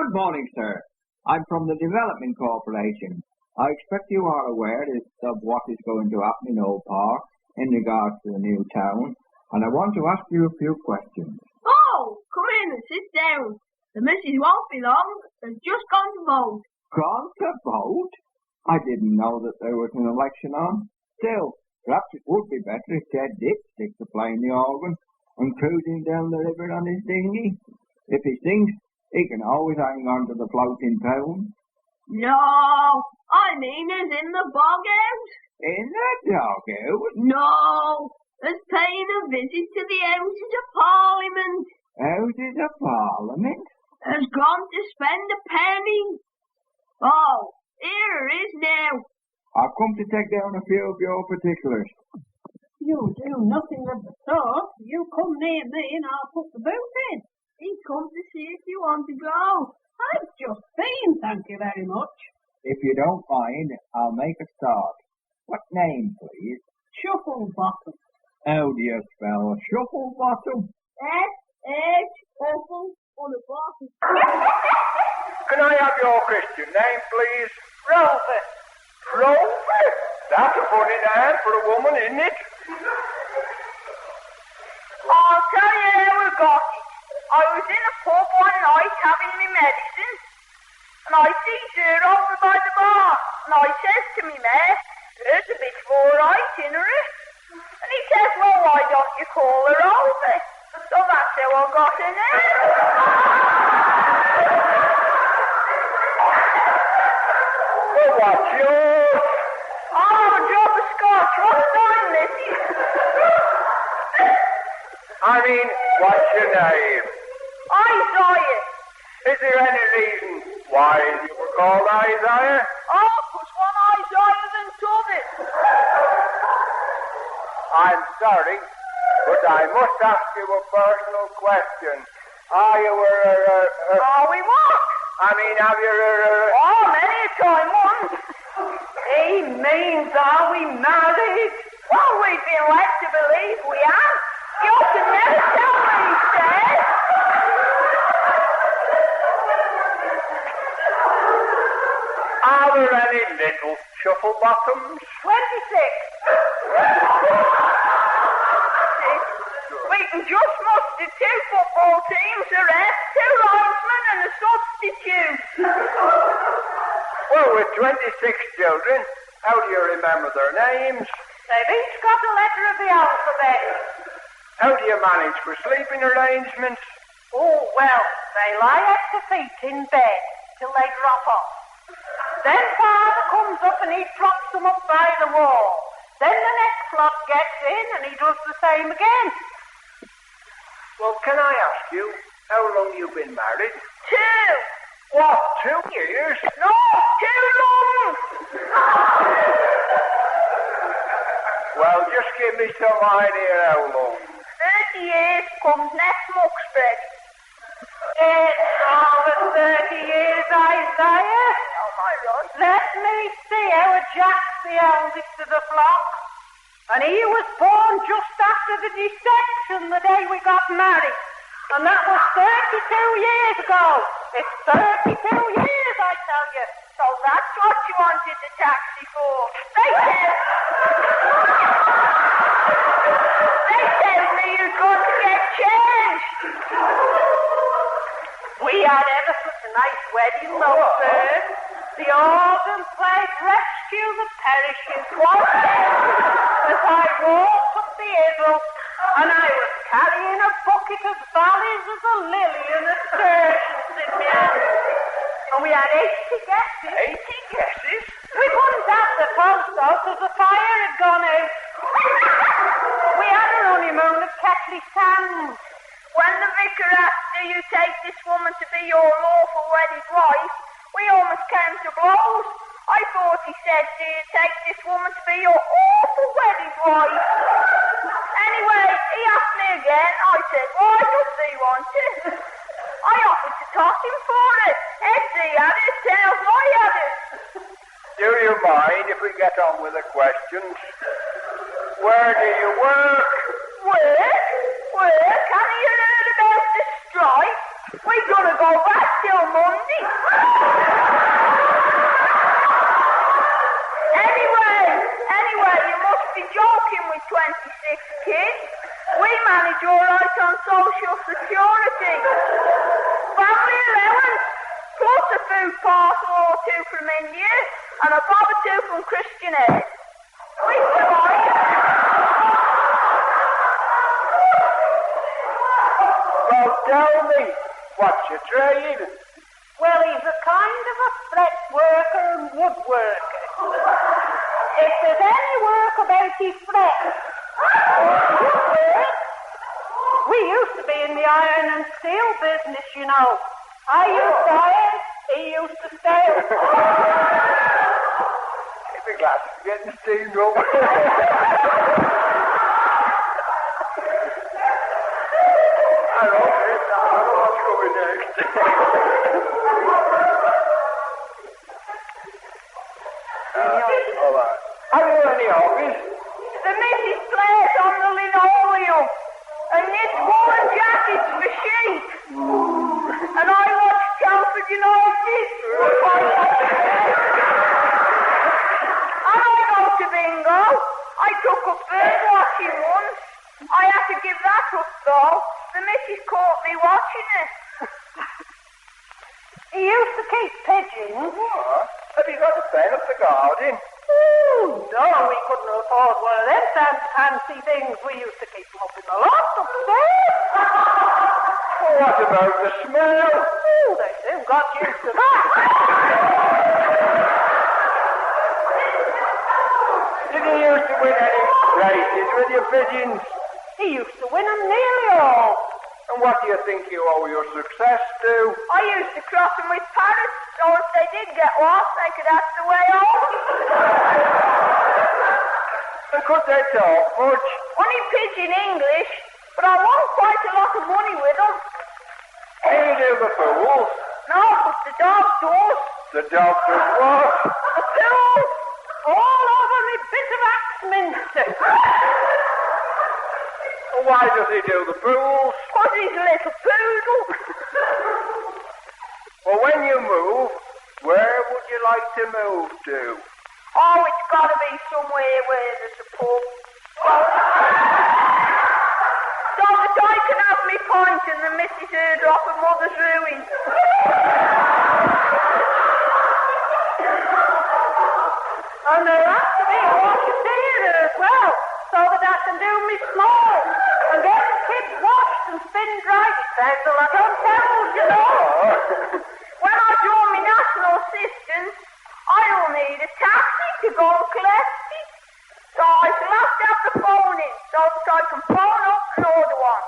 Good morning, sir. I'm from the Development Corporation. I expect you are aware of what is going to happen in Old Park in regards to the new town, and I want to ask you a few questions. Oh, come in and sit down. The missus won't be long. They've just gone to vote. Gone to vote? I didn't know that there was an election on. Still, perhaps it would be better if Ted did stick to playing the organ and cruising down the river on his dinghy. If he sings, he can always hang on to the floating pound. No, I mean as in the bog house. In the doghouse? No, as paying a visit to the Houses of Parliament. Houses of Parliament? Has gone to spend a penny. Oh, here it is now. I've come to take down a few of your particulars. You do nothing of the sort. You come near me and I'll put the boot in. He come to see if you want to go. I've just been, thank you very much. If you don't mind, I'll make a start. What name, please? Shufflebottom. How do you spell Shufflebottom? S-H-Shuffle on the bottom. Can I have your Christian name, please? Rover. Rover? That's a funny name for a woman, isn't it? I'll tell you how we got it. I was in a pub one night having my medicine, and I sees her over by the bar, and I says to me mate, there's a bit of all right in her. And he says, well, why don't you call her over? So that's how I got her name. Well, what's yours? Oh, a drop of scotch. What's mine, Missy? I mean, what's your name? Isaiah. Is there any reason why you were called Isaiah? Oh, 'cause one eye's higher than t'other. I'm sorry, but I must ask you a personal question. Are you Are we what? I mean, have you Oh, many a time once. He means, are we married? Well, we've been led to believe we have. You can never tell what he says. Are there any little Shufflebottoms? 26. We can just muster 2 football teams, a ref, 2 linesmen and a substitute. Well, with 26 children, how do you remember their names? They've each got a letter of the alphabet. How do you manage for sleeping arrangements? Oh, well, they lie at the feet in bed till they drop off. Then Father comes up and he props them up by the wall. Then the next lot gets in and he does the same again. Well, can I ask you how long you've been married? 2. What, 2 years? No, 2 long. Well, just give me some idea how long. 30 years comes next Muxbury. It's over 30 years, Isaiah. Oh, my Lord. Let me see how Jack's the eldest of the flock. And he was born just after the dissection the day we got married. And that was 32 years ago. It's 32 years, I tell you. So that's what you wanted the taxi for. They tell me you're going to get changed. We had ever such a nice wedding, though, sir. The organ played Rescue the Perishing as I walked up the hill, and I was carrying a bucket as valleys as a lily and a sturgeon in my hand. And we had 80 guesses. 80 guesses? We couldn't have the post though, because the fire had gone out. We had a honeymoon at Ketley Sands. When the vicar asked, do you take this woman to be your lawful wedded wife, we almost came to blows. I thought he said, do you take this woman to be your awful wedded wife? Anyway, he asked me again. I said, why does he want it? I offered to toss him for it. Heads he had it, tails I had it. Do you mind if we get on with the questions? Where do you work? Work? Work? Have you heard about the strike? We're gonna go back till Monday. Anyway, you must be joking with 26 kids. We manage all right on Social Security. Family allowance, plus a food parcel or two from India, and a bob or two from Christian Aid. We survive. Well, tell me, what's your trade? Well, he's a kind of a fret worker and woodworker. If there's any work about his fret, we used to be in the iron and steel business, you know. I used to iron, he used to steel. Keep the glasses getting steamed up. I don't know what's coming next. All right. Have you any hobbies? The missus plays on the linoleum, and this woolen jacket's for sheep. And I watch Telford United. And I go to bingo. I took up bird watching once. I had to give that up though. The missus caught me watching it. He used to keep pigeons. What? Have you got a pen up the garden? Oh, no, we couldn't afford one of them fancy things. We used to keep them up in the loft upstairs. Well, what about the smell? Oh, they soon got used to that. Did you used to win any races with your pigeons? He used to win them nearly all. And what do you think you owe your success to? I used to cross them with parrots, so if they did get lost, they could ask the way home. And could they talk much? Only pidgin English, but I won quite a lot of money with them. He do the fools. No, but the dog does. The dog does what? The fools. All over me bit of Axminster. And why does he do the fools? Because he's a little poodle. Well, when you move, where would you like to move to? Oh, it's got to be somewhere where there's a pub. So that I can have me pint and the missus heard off of Mother's Ruin. And there has to be a water theatre as well, so that I can do me small and get the kids washed and spin dried. There's a lot of hotels, you know. When I join my national assistance, I'll need a taxi to go and collect it. So I shall have to have the phone in so that I can phone up and order one.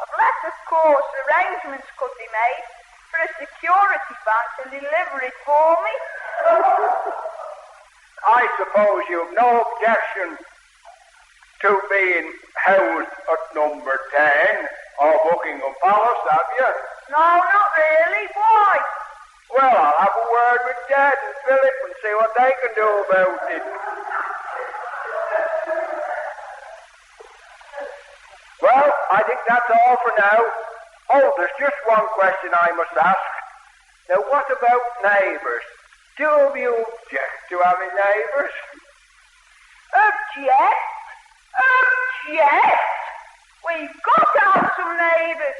Unless, of course, arrangements could be made for a security van to deliver it for me. I suppose you've no objection to being housed at number 10 of Buckingham Palace, have you? No, not really. Why? Well, I'll have a word with Dad and Philip and see what they can do about it. Well, I think that's all for now. Oh, there's just one question I must ask. Now, what about neighbours? Do you object to having neighbours? Object? Object? We've got to have some neighbours.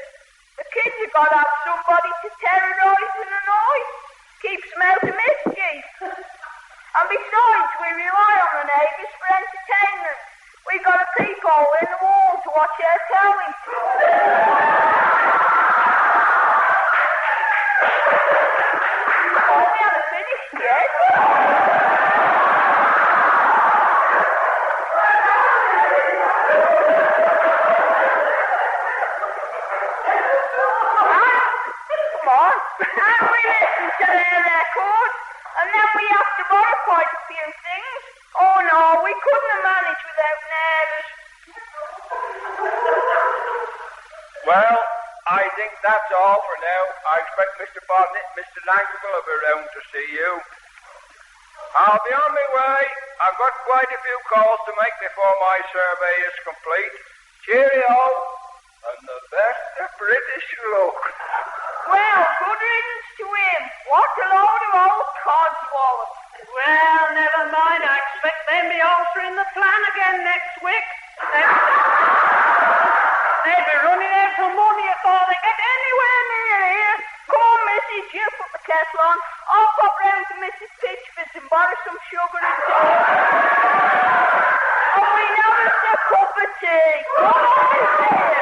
The kids have got to have somebody to terrorise and annoy. Keeps them out of mischief. And besides, we rely on the neighbours for entertainment. We've got a peephole in the wall to watch our telly. Oh, we haven't finished yet. Come on. And we listen to their record, and then we have to borrow quite a few things. Oh no, we couldn't have managed without neighbours. Well, I think that's all for now. I expect Mr. Bonnet and Mr. Langton will be round to see you. I'll be on my way. I've got quite a few calls to make before my survey is complete. Cheerio, and the best of British luck. Well, good riddance to him. What a load of old codswallop. Well, never mind. I expect they'll be altering the plan again next week. They'll be running out for money before they get anywhere near here. Come on, Mrs. You put the kettle on. I'll pop round to Mrs. Pitchford's and borrow some sugar and salt. And we know it's a cup of tea. Come on, dear.